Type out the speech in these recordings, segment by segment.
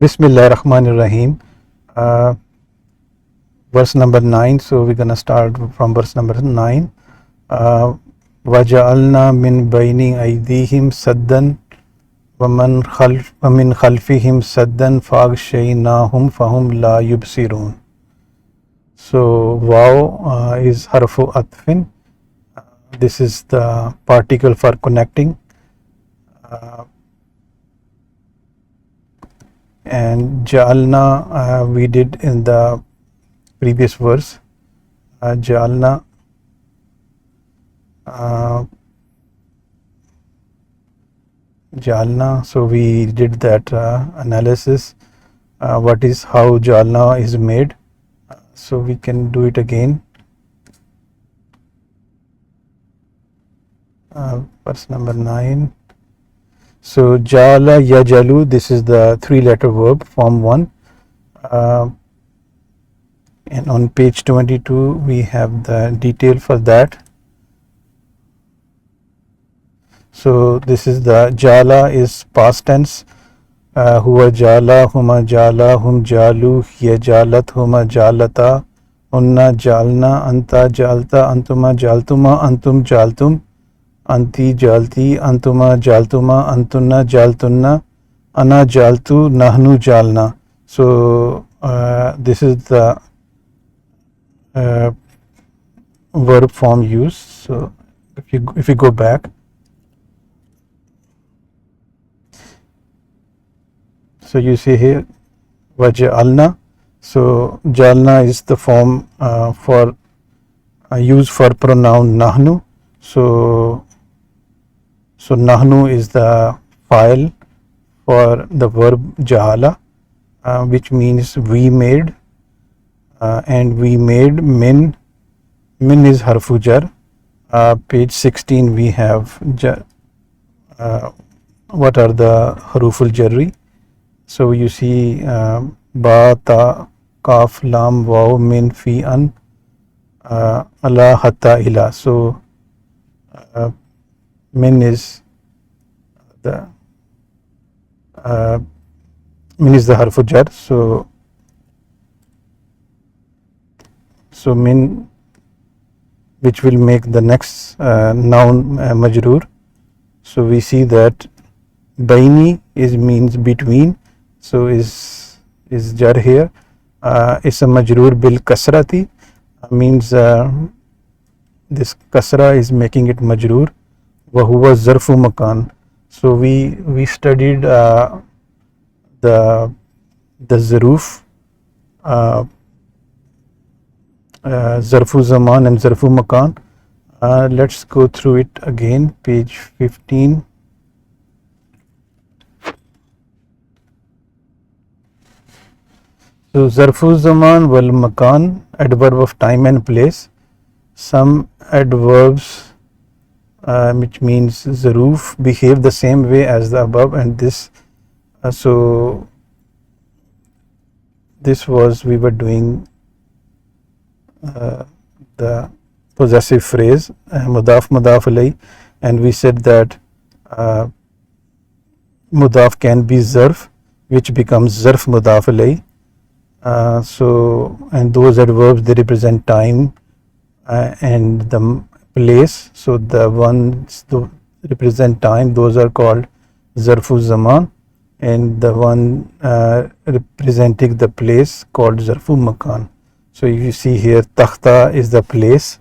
Bismillahirrahmanirrahim. Verse number 9. So we're gonna start from verse number 9. وَجَعَلْنَا مِنْ بَيْنِ أَيْدِيهِمْ سَدًّا وَمِنْ خَلْفِهِمْ سَدًّا فَأَغْشَيْنَاهُمْ فَهُمْ لَا يُبْصِرُونَ. So wow is harfu atfin. This is the particle for connecting. And ja'alna we did in the previous verse. Ja'alna so we did that analysis. What is how ja'alna is made. So we can do it again. Verse number 9. So jala yajalu, this is the 3-letter verb, form 1. And on page 22 we have the detail for that. So this is the jala is past tense. Huwa jala, huma jala, hum jalu, hiya jalat, huma jalata, unna jalna, anta jalta, antuma jaltuma, antum jaltum, anti jalti, antuma jaltuma, antunna jaltunna, ana jaltu, nahnu jalna. So this is the verb form used. So if you go back, so you see here waj'alna. So jalna is the form for used for pronoun nahnu. So nahnu is the file for the verb ja'ala, which means we made, and we made min. Min is harfu jar. Page 16 we have what are the haruful jarri. So you see ba, ta, kaf, lam, waw, min, fi, an, ala, hatta, ila. So min is the harfu jar. So min, which will make the next noun majroor. So we see that baini is means between. So is jar here. Ism majroor bil kasrati means this kasra is making it majroor. Wa huwa zarfu makan. So we studied the zaruf, zarfu zaman and zarfu makan. Let's go through it again. Page 15. So zarfu zaman wal makan, adverb of time and place. Some adverbs which means zaruf behave the same way as the above, and this so this was we were doing the possessive phrase mudaf alay, and we said that mudaf can be zarf, which becomes zarf mudaf alay. So and those adverbs, they represent time and the place. So the ones that represent time, those are called zarfu zaman, and the one representing the place called zarfu makan. So you see here takhta is the place,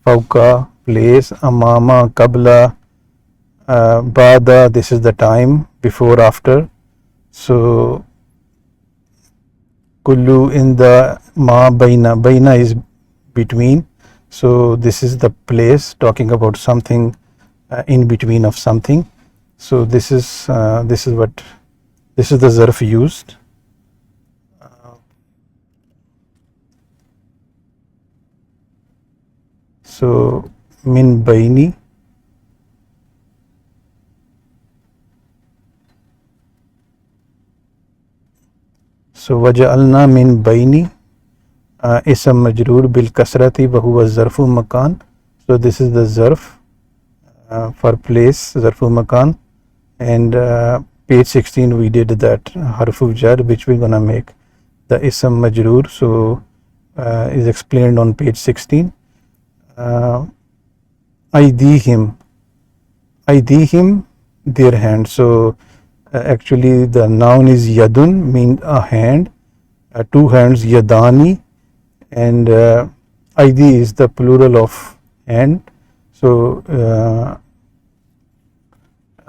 fawqa place, amama qabla, bada this is the time, before, after. So kullu in the ma baina is between. So this is the place, talking about something in between of something. So this is the zarf used. So min baini. So waja'alna min baini ism majroor bil kasrati wa huwa zarfu makan. So this is the zarf for place, zarfu makan, and page 16 we did that harfu jar, which we're gonna make the ism majroor. So is explained on page 16. Aydihim, their hand. So actually the noun is yadun, means a hand, two hands, yadani, and aidi is the plural of hand. So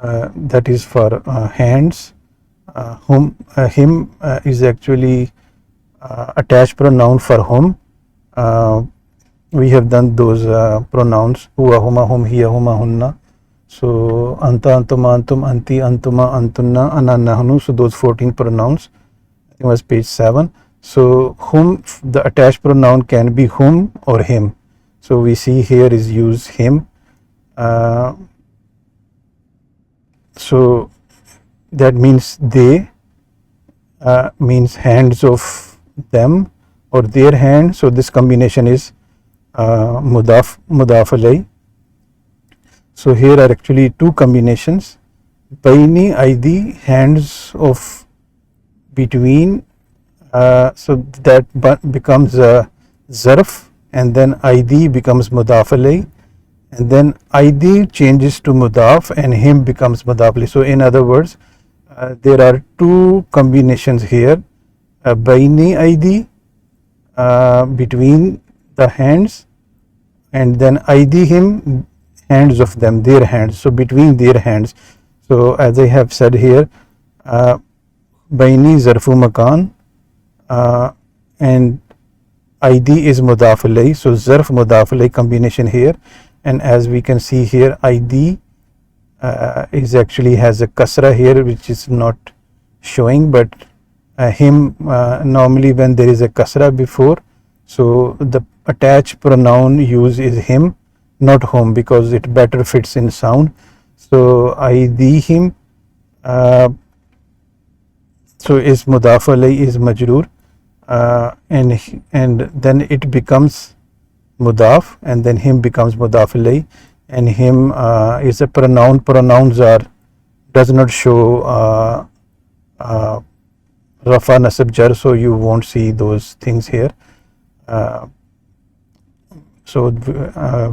that is for hands. Him is actually attached pronoun for whom. We have done those pronouns, huwa, huma, hum, hiya, huma, hunna. So anta, antuma, antum, anti, antuma, antunna, ana, nahnu. So those 14 pronouns. I think it was page 7. So whom, the attached pronoun can be whom or him. So we see here is use him. So that means they, means hands of them or their hand. So this combination is mudaf alay. So here are actually two combinations. Baini aidi, hands of between. So that becomes zarf, and then id becomes mudaf alay, and then id changes to mudaf and him becomes mudaf alay. So in other words, there are two combinations here, baini id, between the hands, and then id him, hands of them, their hands. So between their hands. So as I have said here, baini zarfu makan, and id is mudaf alay. So zarf mudaf alay combination here, and as we can see here, id is actually has a kasra here, which is not showing, but him, normally when there is a kasra before, so the attached pronoun use is him, not whom, because it better fits in sound. So him, so is mudaf alay, is majroor, and then it becomes mudaf, and then him becomes mudaf alay, and him is a pronoun. Pronouns are does not show rafa nasab jar, so you won't see those things here. So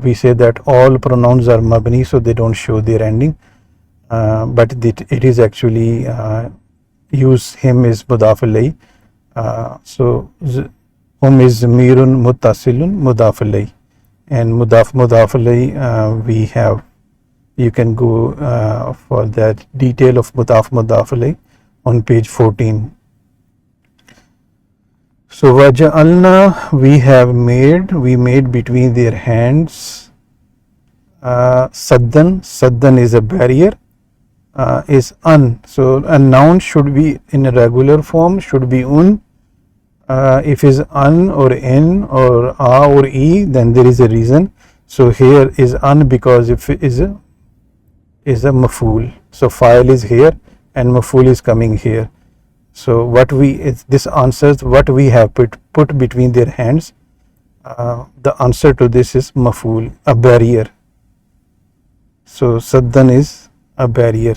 we say that all pronouns are mabni, so they don't show their ending, but it is actually use him is mudaf alay. So hum is zamirun muttasilun mudaf alay, and mudaf alay, we have, you can go for that detail of mudaf alay on page 14. So waja'alna, we made between their hands saddan is a barrier, is un. So a noun should be in a regular form, should be un. If is un or in or a or e, then there is a reason. So here is un because if it is a maf'ul. So file is here and maf'ul is coming here. So what this answers what we have put between their hands. The answer to this is maf'ul, a barrier. So saddan is a barrier.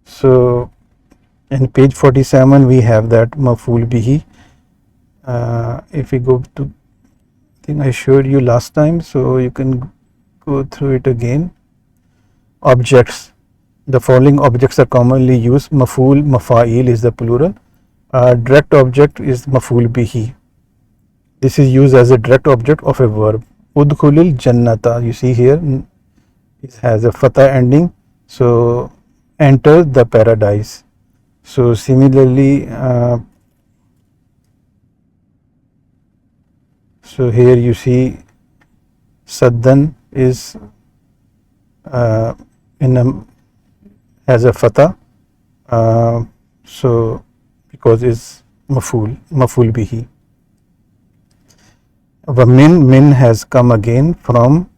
So in page 47 we have that maf'ul bihi. If we go to, I think I showed you last time, so you can go through it again. Objects. The following objects are commonly used. Maf'ul, mafa'il is the plural. Direct object is maf'ul bihi. This is used as a direct object of a verb. Udkhulil jannata. You see here it has a fatha ending. So enter the paradise. So similarly, so here you see saddan is has a fatha, so because it's maf'ul bihi. Min has come again from,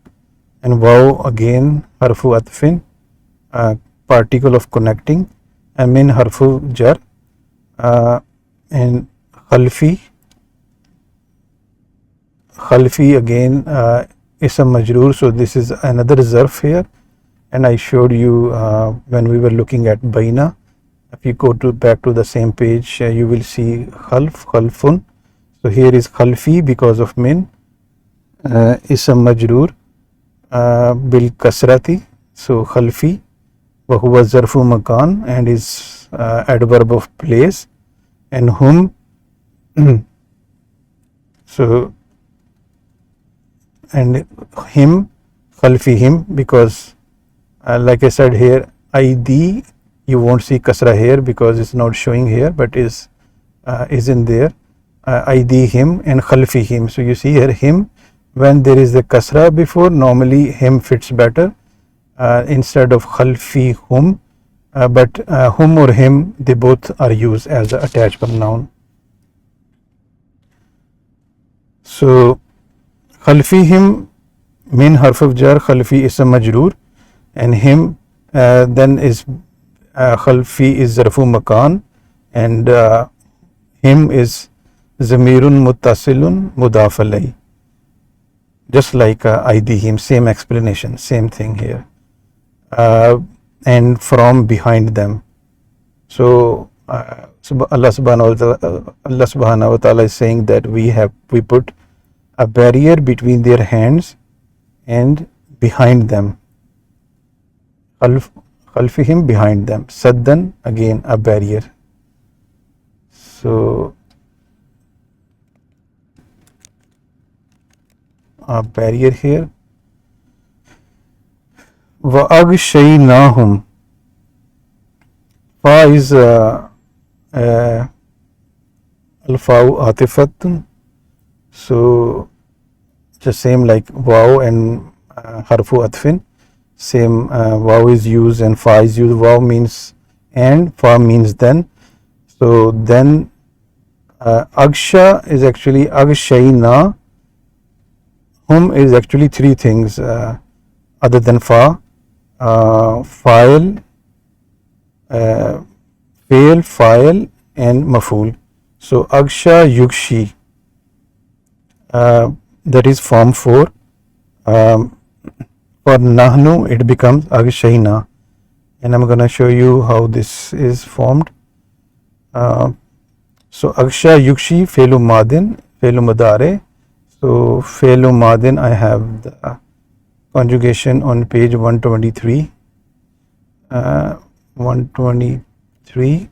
and waw again harfu atfin, particle of connecting, and min harfu jar, and khalfi again ism majroor. So this is another zarf here, and I showed you when we were looking at baina. If you go back to the same page, you will see khalfun. So here is khalfi because of min. Ism majroor bil kasrati. So khalfi wa huwa zarfu makan and is adverb of place, and hum. So and him, khalfi him, because like I said here, id, you won't see kasra here because it's not showing here, but is in there. Id him and khalfi him. So you see here him, when there is the kasra before, normally him fits better instead of khalfi hum, but hum or him, they both are used as an attached pronoun. So khalfi him, min harf of jar, khalfi ism majroor, and him then is khalfi is zarfu makan, and him is zamirun muttasilun mudaf alayh. Just like id him, same explanation, same thing here. And from behind them. So Allah subhanahu wa ta'ala is saying that we put a barrier between their hands and behind them. Khalfihim, behind them. Saddan, again a barrier. So a barrier here. Wa aghshaynahum. Fa is al-fa'u atifatun. So just same like waw and harfu atfin. Same waw is used and fa is used. Waw means and, fa means then. So then agsha is actually agshayna. Hum is actually three things other than fa. File, fail, file, and maful. So agsha yukshi, that is form 4. For nahnu it becomes agshayna, and I'm going to show you how this is formed. So agsha yukshi fe'lu madin, fe'lu mudare. So fe'lu madin, I have the conjugation on page 123. 123.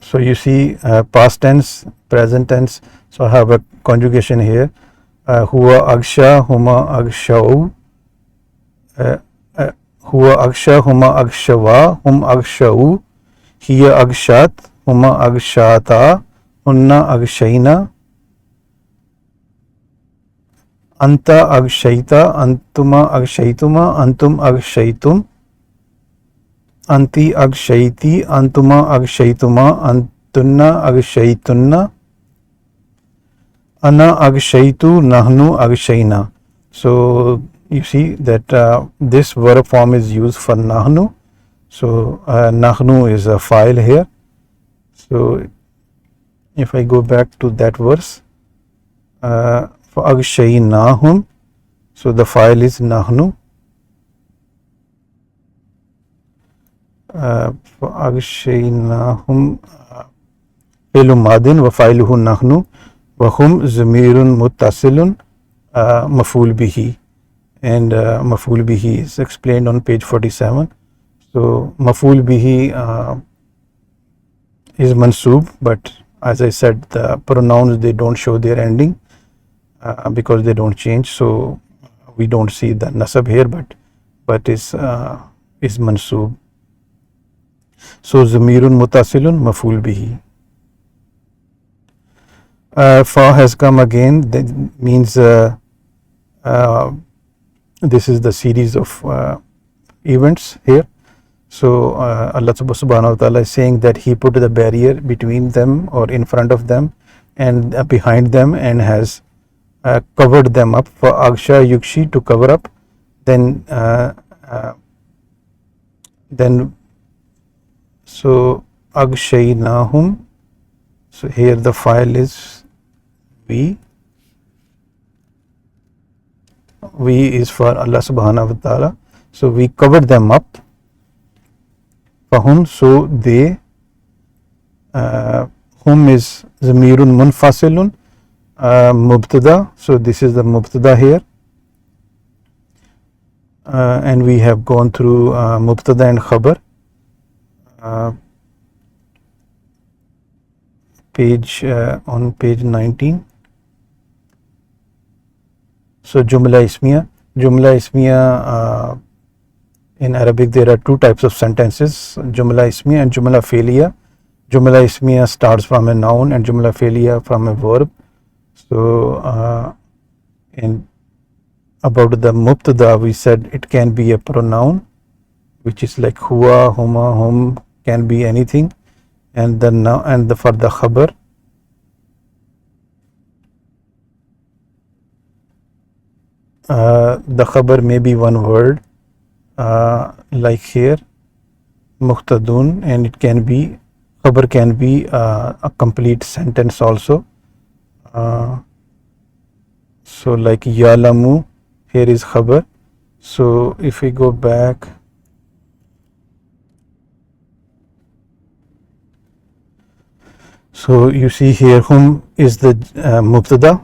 So you see past tense, present tense. So I have a conjugation here. Huwa agsha, huma agshau. Huwa agsha, huma agshawa, hum agshau. Hiya agshat, huma agshata, hunna agshayna. Anta agshayta, antuma agshaytuma, antum agshaytum. Anti agshayti, antuma agshaytuma, antunna agshaytunna. Ana agshaytu, nahnu agshayna. So you see that this verb form is used for nahnu. So nahnu is a file here. So if I go back to that verse, for agshaynahum, so the file is nahnu. For agshaynahum fi'lu madin wa fa'iluhu nahnu wa hum zamirun muttasilun maf'ul bihi, and maf'ul bihi is explained on page 47. So maf'ul bihi is mansub, but as I said, the pronouns, they don't show their ending because they don't change. So we don't see the nasab here, but is mansub. So zamirun mutasilun maf'ul bihi. Fa has come again. That means this is the series of events here. So Allah subhanahu wa ta'ala is saying that He put the barrier between them or in front of them and behind them, and has covered them up. For agsha yukshi, to cover up. Then so agshaynahum. So here the file is V is for Allah subhanahu wa ta'ala. So we covered them up. Fahum, so they, hum is zamirun munfasilun, mubtada, so this is the mubtada here, and we have gone through mubtada and khabar. On page 19. So Jumla Ismiya, in Arabic there are two types of sentences, Jumla Ismiya and Jumla Fi'liya. Jumla Ismiya starts from a noun and Jumla Fi'liya from a verb. So in about the Mubtada, we said it can be a pronoun, which is like huwa, huma, hum, can be anything, and the now and the for the khabar, the khabar may be one word, like here muqtadun, and it can be, khabar can be a complete sentence also. So like yalamu, here is khabar. So if we go back, so you see here hum is the mubtada,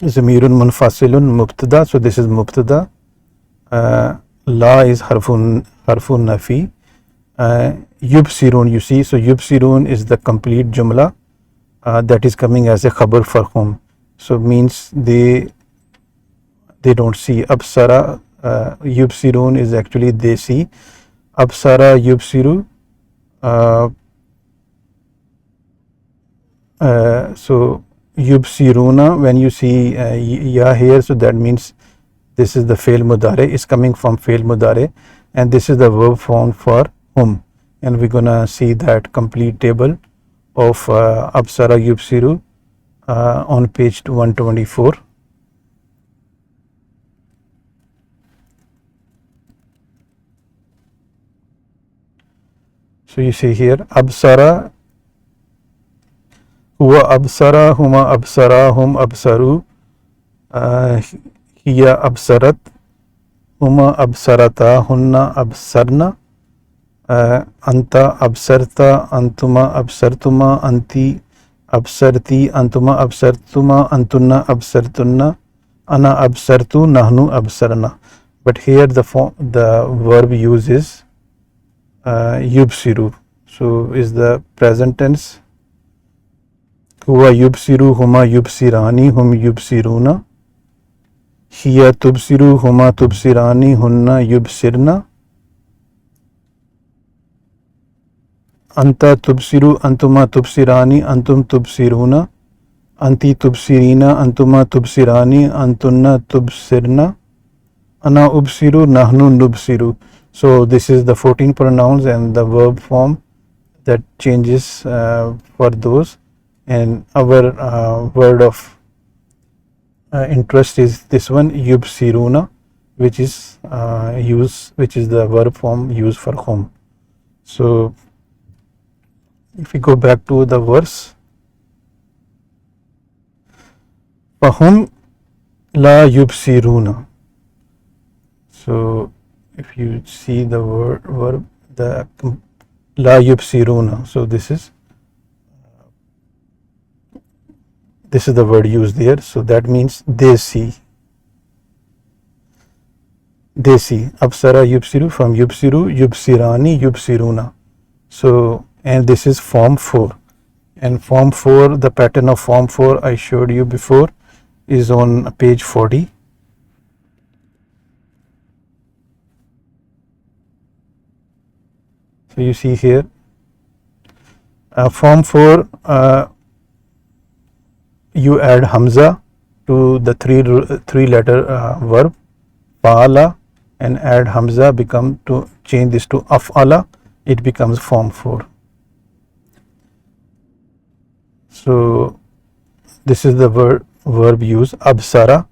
zamirun munfasilun mubtada, so this is mubtada. La is harfun nafi. Yubsirun, you see, so yubsirun is the complete jumla that is coming as a khabar for hum, so means they don't see. Absara, yubsirun is actually they see. Absara yubsiru, so yubsiruna, when you see ya here, so that means this is the fail mudare, is coming from fail mudare, and this is the verb form for hum, and we're gonna see that complete table of absara yubsiru on page 124. So you see here absara, huwa absara, huma absara, hum absaru, hiya absarat, huma absarata, hunna absarna, anta absarta, antuma absartuma, anti absarti, antuma absartuma, antunna absartunna, ana absartu, nahnu absarna. But here the verb use is yubsiru, so is the present tense. Huwa yubsiru, huma yubsirani, hum yubsiruna, hiya tubsiru, huma tubsirani, hunna yubsirna, anta tubsiru, antuma tubsirani, antum tubsiruna, anti tubsirina, antuma tubsirani, antunna tubsirna, ana ubsiru, nahnu nubsiru. So this is the 14 pronouns and the verb form that changes for those, and our word of interest is this one, yubsiruna, which is the verb form used for hum. So if we go back to the verse, fahum la yubsiruna. So if you see the verb, the la yubsiruna, so this is the word used there, so that means they see. Absara yubsiru, from yubsiru, yubsirani, yubsiruna. So, and this is form 4, and form 4, the pattern of form 4 I showed you before is on page 40. So you see here form 4, you add hamza to the three letter verb fa'ala, and add hamza, become to change this to af'ala, it becomes form 4. So this is the verb use absara.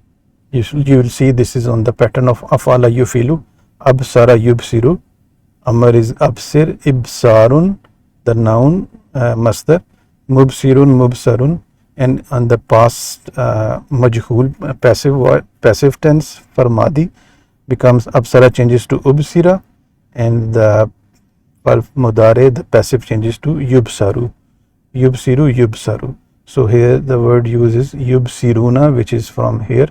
You will see this is on the pattern of af'ala yufilu, absara yubsiru. Amar is absir, ibsarun, the noun masdar, mubsirun mubsarun, and on the past majhul passive tense for madi becomes absara changes to ubsira, and the for mudare the passive changes to yubsaru, yubsaru. So here the word uses yubsiruna, which is from here.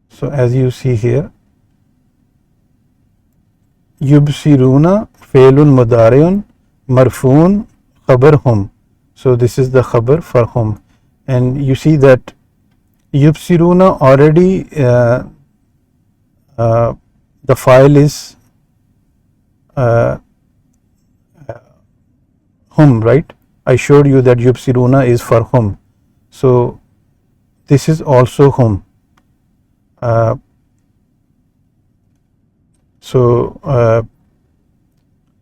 So as you see here, yubsiruna failun mudariun marfoon khabar hum. So this is the khabar for hum, and you see that yubsiruna already the file is hum, right? I showed you that yubsiruna is for hum, so this is also hum.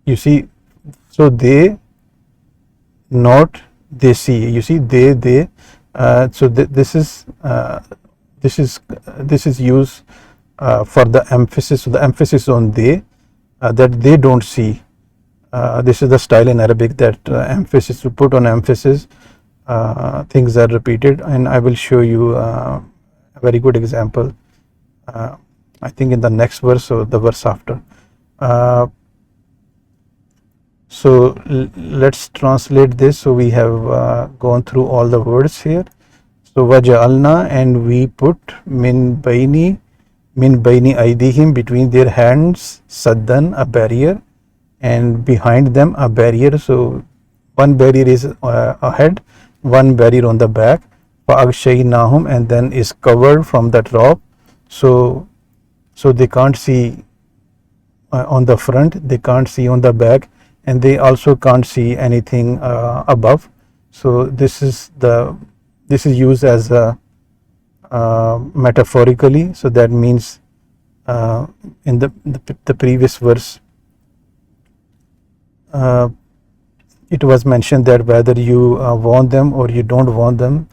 You see, so they, not they see. You see, they. So this is used for the emphasis. So the emphasis on they, that they don't see. This is the style in Arabic that emphasis, to put on emphasis, things are repeated, and I will show you a very good example. I think in the next verse or the verse after. So let's translate this. So we have gone through all the words here. So waja'alna, and we put min baini aydihim, between their hands, saddan, a barrier, and behind them a barrier. So one barrier is ahead, one barrier on the back. Fa'aghshaynahum, and then is covered from the top. So they can't see on the front, they can't see on the back, and they also can't see anything above. So this is used as a metaphorically. So that means in the previous verse it was mentioned that whether you want them or you don't want them,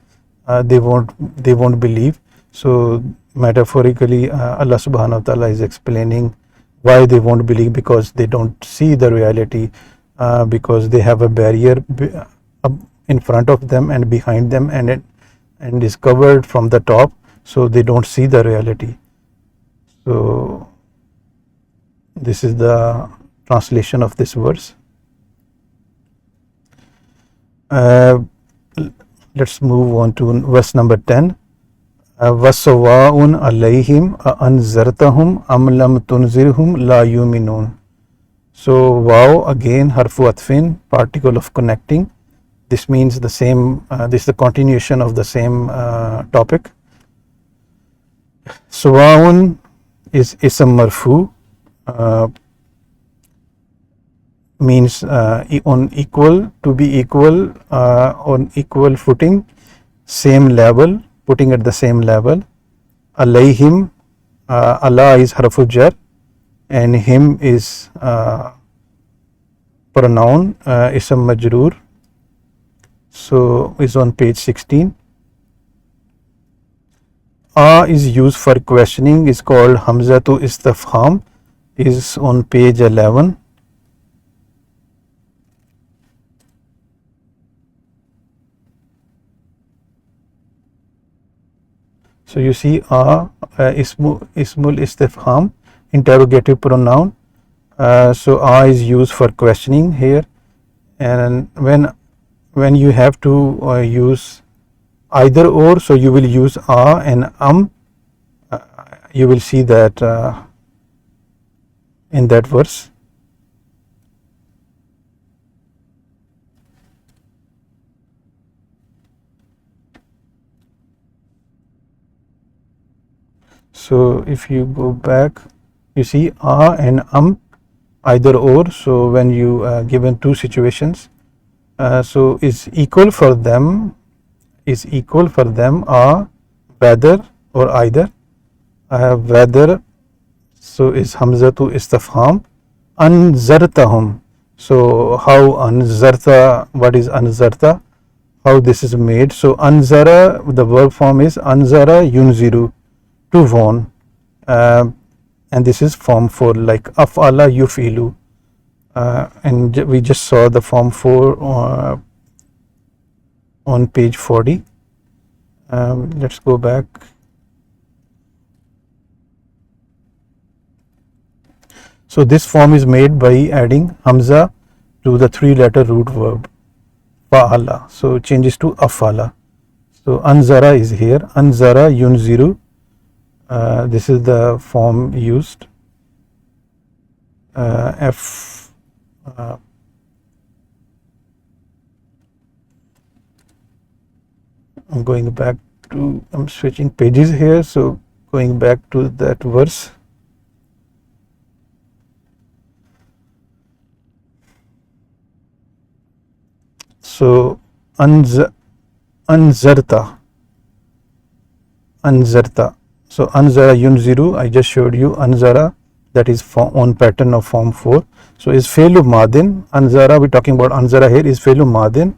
they won't believe. So metaphorically, Allah subhanahu wa ta'ala is explaining why they won't believe, because they don't see the reality, because they have a barrier in front of them and behind them, and is covered from the top, so they don't see the reality. So this is the translation of this verse. Let's move on to verse number 10. وَسَوَاءٌ عَلَيْهِمْ أَأَنذَرْتَهُمْ أَمْ لَمْ تُنذِرْهُمْ لَا يُؤْمِنُونَ. So wow, again harfu atfin, particle of connecting. This means the same, this is the continuation of the same topic. Sawaun is ism marfu, means on equal, to be equal, on equal footing, same level, putting at the same level. Alayhim, Allah is harfu jar, and him is pronoun, ism majroor. So is on page 16. Is used for questioning, is called hamzatu istifham, is on page 11. So you see ismul istifham, interrogative pronoun. So is used for questioning here, and when you have to use either or, so you will use and you will see that in that verse. So if you go back, you see and either or. So when you given two situations, so is equal for them, whether or either. Whether, so is hamzatu istifham. Anzartahum, so how anzarta, what is anzarta, how this is made. So anzara, the verb form is anzara yunziru, to warn. and this is form 4, like af'ala yufilu, and we just saw the form 4 on page 40. Let's go back. So this form is made by adding hamza to the 3-letter root verb fa'ala, so it changes to af'ala. So anzara is here, anzara yunziru, this is the form used. I'm going back to, I'm switching pages here, so going back to that verse. So anzarta, so anzara yunziru, I just showed you anzara, that is on pattern of form 4. So is fe'lu madin, anzara, we're talking about anzara here, is fe'lu madin,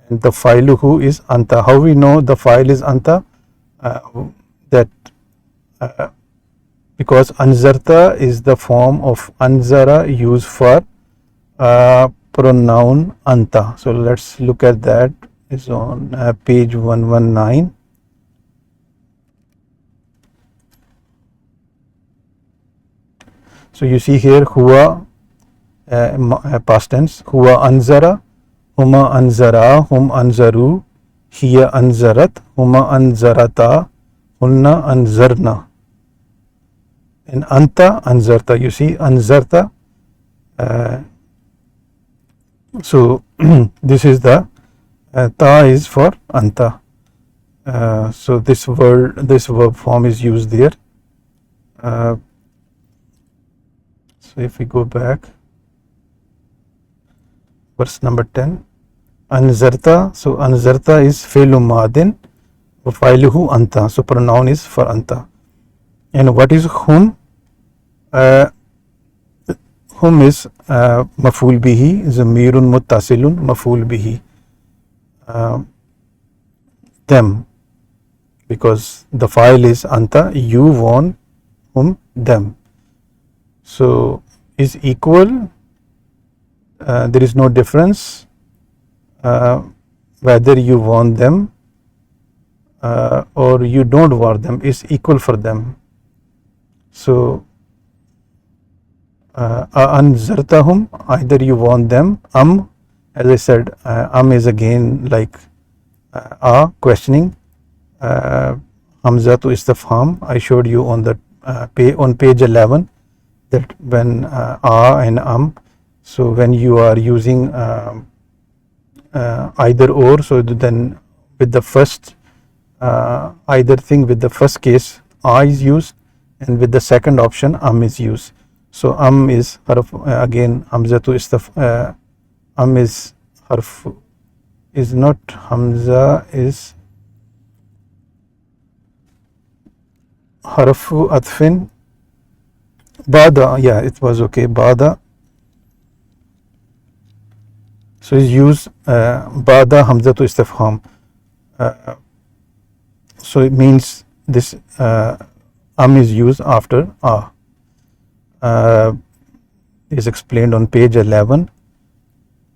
and the fa'iluhu is anta. How we know the fa'il is anta? Because anzarta is the form of anzara used for pronoun anta. So let's look at that. It's on page 119. So you see here huwa, past tense, huwa anzara, huma anzara, hum anzaru, hiya anzarat, huma anzarata, hunna anzarna, and anta anzarta. You see anzarta. So this is the ta is for anta. So this verb form is used there. So if we go back, verse number 10, anzarta. So anzarta is fe'lu madin, fa'iluhu anta. So pronoun is for anta. And what is hum? Hum is maf'ul bihi, zamirun muttasilun, maf'ul bihi, them, because the fa'il is anta, you want hum, them. So is equal, there is no difference whether you want them or you don't want them, is equal for them. So anzartahum, either you want them, as I said, is again like questioning, hamza to istifham. I showed you on the on page 11 that when and so when you are using either or, so then with the first either thing, with the first case is used, and with the second option is used. So is harf, again hamza to istifham, is harf, is not hamza, is harfu atfin. Bada, yeah, it was okay, bada. So is used bada hamza to istifham. So it means this is used after is explained on page 11.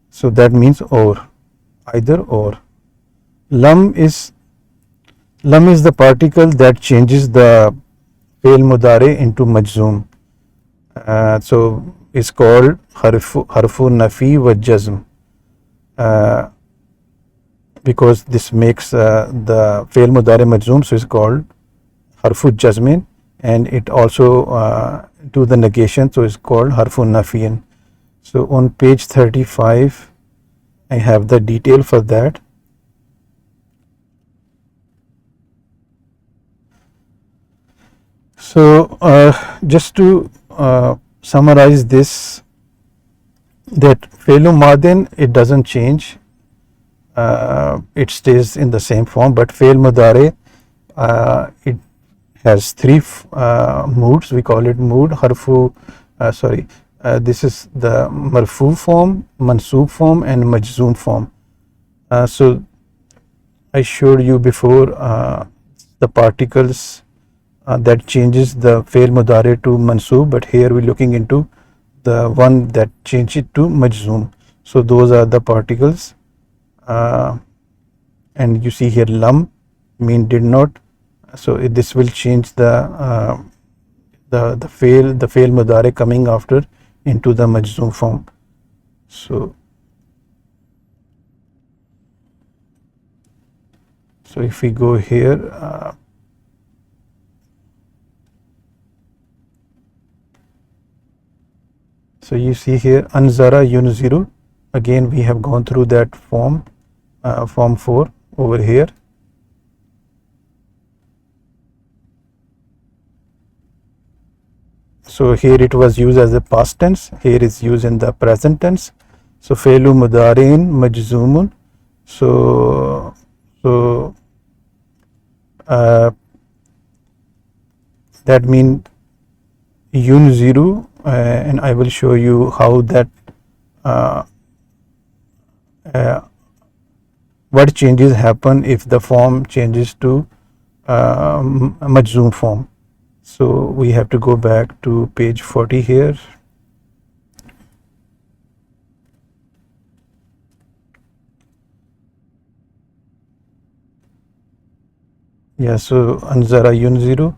So that means or, either or. Lam is the particle that changes the fail mudare into majzoom. So it's called harfu nafi wa jazm, because this makes the fail mudare majzoom, so it's called harfu jazmin, and it also do the negation, so it's called harfu nafiyin. So on page 35 I have the detail for that. So just to summarize this, that fe'lu madin, it doesn't change, it stays in the same form, but fail mudare, it has three moods. We call it mood, harfu, this is the marfu form, mansub form, and majzoom form. So I showed you before the particles that changes the fail mudare to mansoob, but here we're looking into the one that changes it to majzoom. So those are the particles, and you see here lam mean did not. So this will change the fail mudare coming after into the majzoom form. So if we go here, so you see here anzara yunziru. Again we have gone through that form, form 4 over here. So here it was used as a past tense, here is used in the present tense. So fe'lu mudari'in majzumun. So that means yunziru, and I will show you how that what changes happen if the form changes to majzoom form. So we have to go back to page 40 here. Yeah, so anzara yunziru,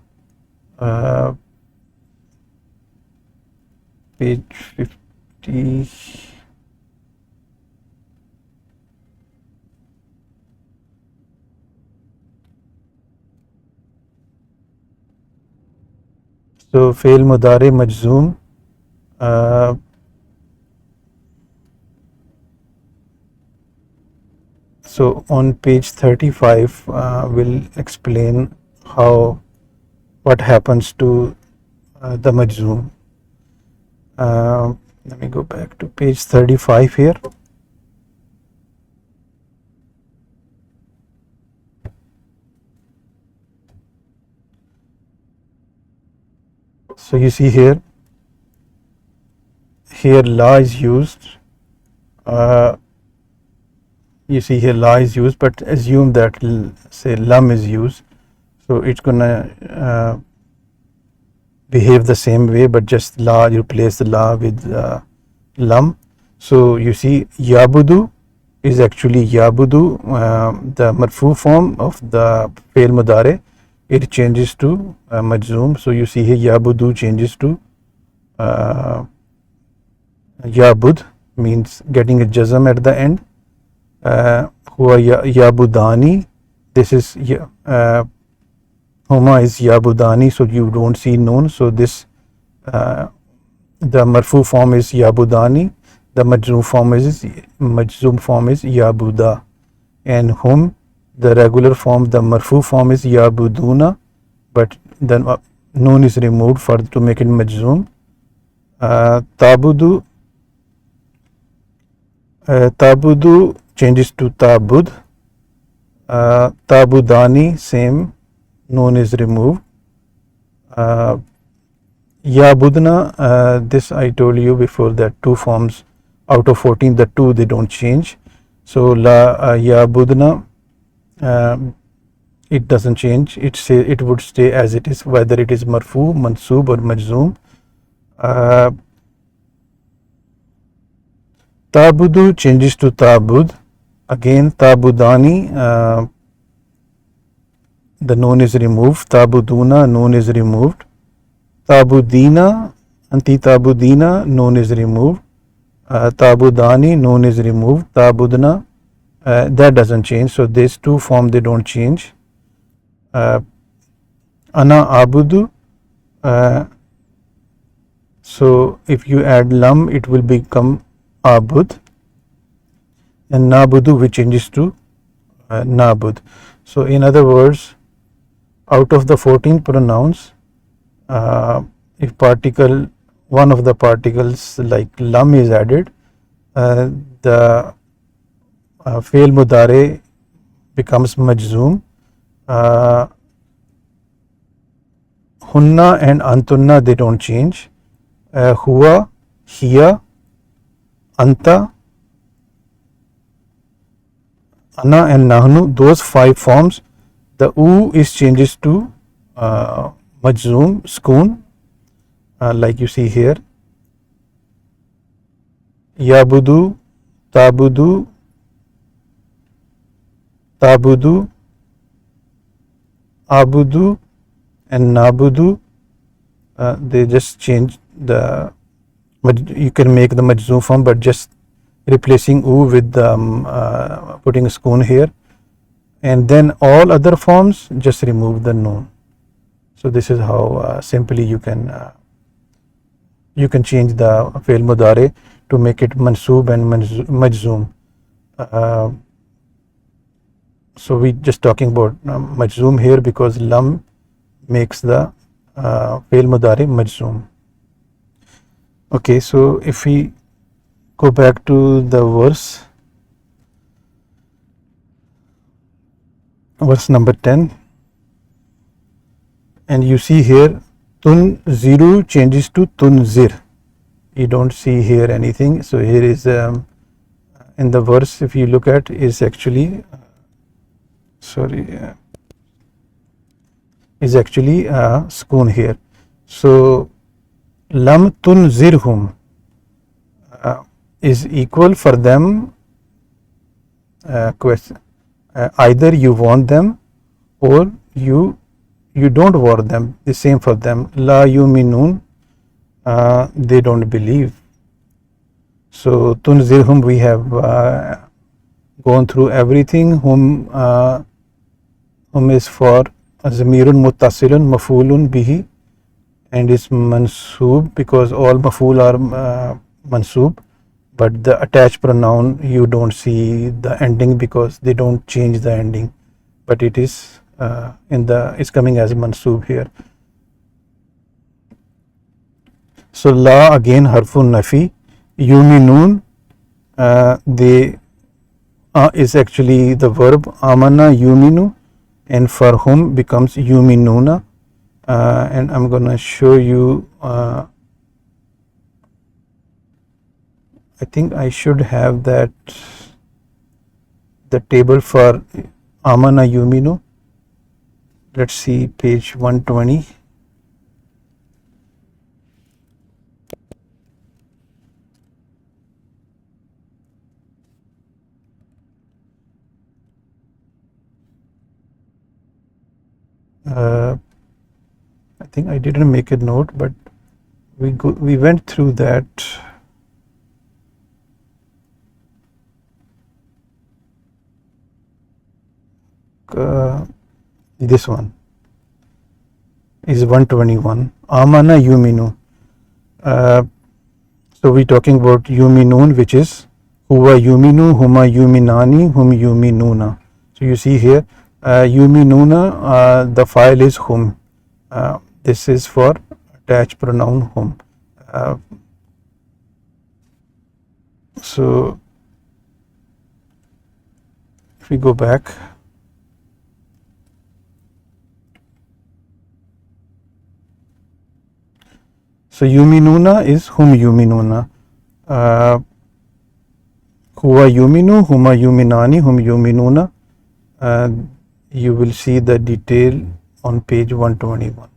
page 50. So fail mudare majzoom, so on page 35 we'll explain what happens to the majzoom. Let me go back to page 35 here. So you see here la is used. You see here la is used, but assume that say lam is used, so it's gonna behave the same way, but just la, you replace the la with lam. So you see yabudu is actually yabudu, the marfu form of the fail mudare, it changes to majzoom. So you see here yabudu changes to yabud, means getting a jazm at the end. Huwa yabudani, this is huma is yabudani, so you don't see noon. So this the marfu form is yabudani, the majzoom form is yabuda, and hum, the regular form, the marfu form is yabuduna, but then noon is removed to make it majzoom. Tabudu changes to tabud. Tabudani, same, noon is removed. Yabudna, this I told you before that 2 forms out of 14, the 2 they don't change. So la yabudna, it doesn't change, it would stay as it is, whether it is marfu, mansoob or majzoom. Tabudu changes to tabud. Again tabudani, the noon is removed. Tabuduna, noon is removed. Tabudina, anti tabudina, noon is removed. Tabudani, noon is removed. Tabudna, that doesn't change. So these 2 forms they don't change. Ana abudu, so if you add lam it will become abud, and nabudu which changes to nabud. So in other words, out of the 14 pronouns, if one of the particles like lam is added, the fail mudare becomes majzoom. Hunna and antunna they don't change. Huwa, hiya, anta, ana and nahnu, those 5 forms, the u is changes to majzoom, sukoon, like you see here. Yabudu, tabudu, tabudu, abudu, and nabudu. They just change the, you can make the majzoom form, but just replacing u with putting a sukoon here, and then all other forms just remove the noun. So this is how simply you can change the fi'l mudari to make it mansoob and majzoom. So we just talking about majzoom here because lam makes the fi'l mudari majzoom. Okay, so if we go back to the verse number 10, and you see here tunziru changes to tunzir. You don't see here anything. So here is in the verse, if you look at, is actually sukoon here. So lam tunzirhum is equal for them. Question: either you want them or you don't want them. The same for them. La yuminun, they don't believe. So tunzirhum, we have gone through everything. Hum is for zamirun muttasilun maf'ulun bihi, and is mansoob because all maf'ul are mansoob, but the attached pronoun you don't see the ending because they don't change the ending, but it is it's coming as mansoob here. So la again harfun nafi. Yuminun, they is actually the verb amana yuminu, and for whom becomes yuminuna. And I'm gonna show you. I think I should have that, the table for amana yuminu. Let's see page 120. I think I didn't make a note, but we went through that. This one is 121. Amana yuminu. So we're talking about yuminun, which is huwa yuminu, huma yuminani, hum yuminuna. So you see here, yuminuna, the file is hum. This is for attached pronoun hum. So if we go back, so yuminuna is hum yuminuna. Huwa yuminu, huma yuminani, hum yuminuna. You will see the detail on page 121.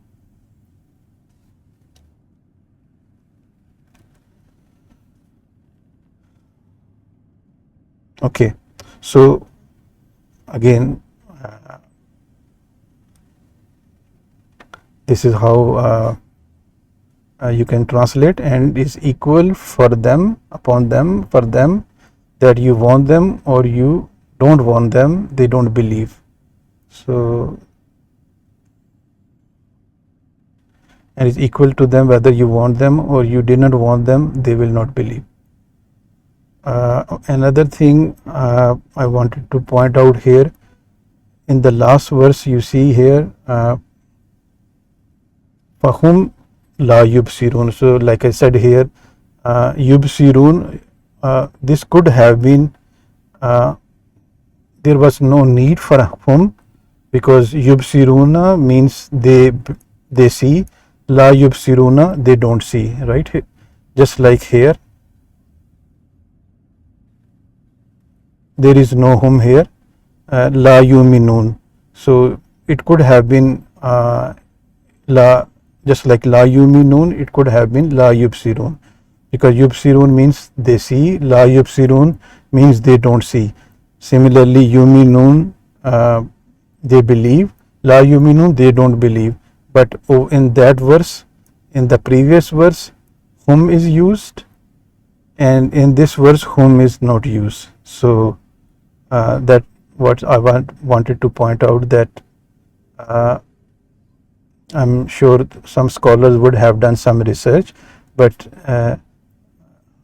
Okay, so again, this is how you can translate, and is equal for them, upon them, for them, that you want them or you don't want them, they don't believe. So, and is equal to them whether you want them or you did not want them, they will not believe. Another thing I wanted to point out here, in the last verse you see here, fahum la yubsirun. So like I said here, yubsirun, this could have been, there was no need for hum, because yubsiruna means they see, la yubsiruna, they don't see, right? Just like here, there is no hum here, la yuminun. So it could have been la, just like la yuminun, it could have been la yubsirun, because yubsirun means they see, la yubsirun means they don't see. Similarly, yuminun, they believe, la yuminun, they don't believe. But in that verse, in the previous verse, whom is used, and in this verse, whom is not used. So that what I wanted to point out, that I'm sure some scholars would have done some research, but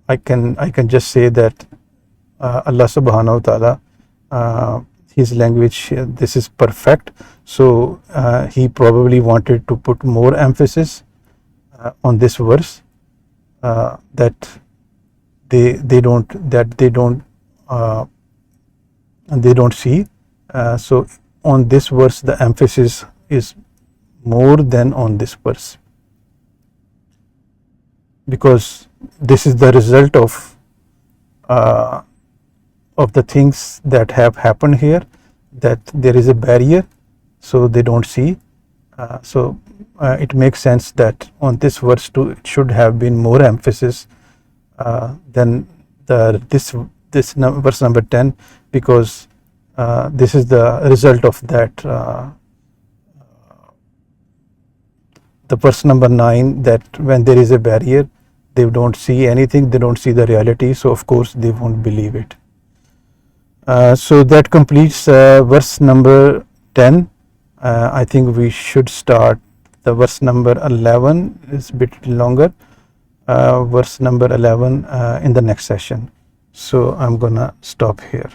I can just say that Allah subhanahu wa ta'ala, his language, this is perfect, so he probably wanted to put more emphasis on this verse, that they don't see. So on this verse the emphasis is more than on this verse, because this is the result of the things that have happened here, that there is a barrier, so they don't see. So it makes sense that on this verse too it should have been more emphasis than this verse number 10, because this is the result of that, the verse number 9, that when there is a barrier, they don't see anything, they don't see the reality, so of course they won't believe it. So that completes verse number 10. I think we should start the verse number 11, is a bit longer, verse number 11 in the next session. So I'm gonna stop here.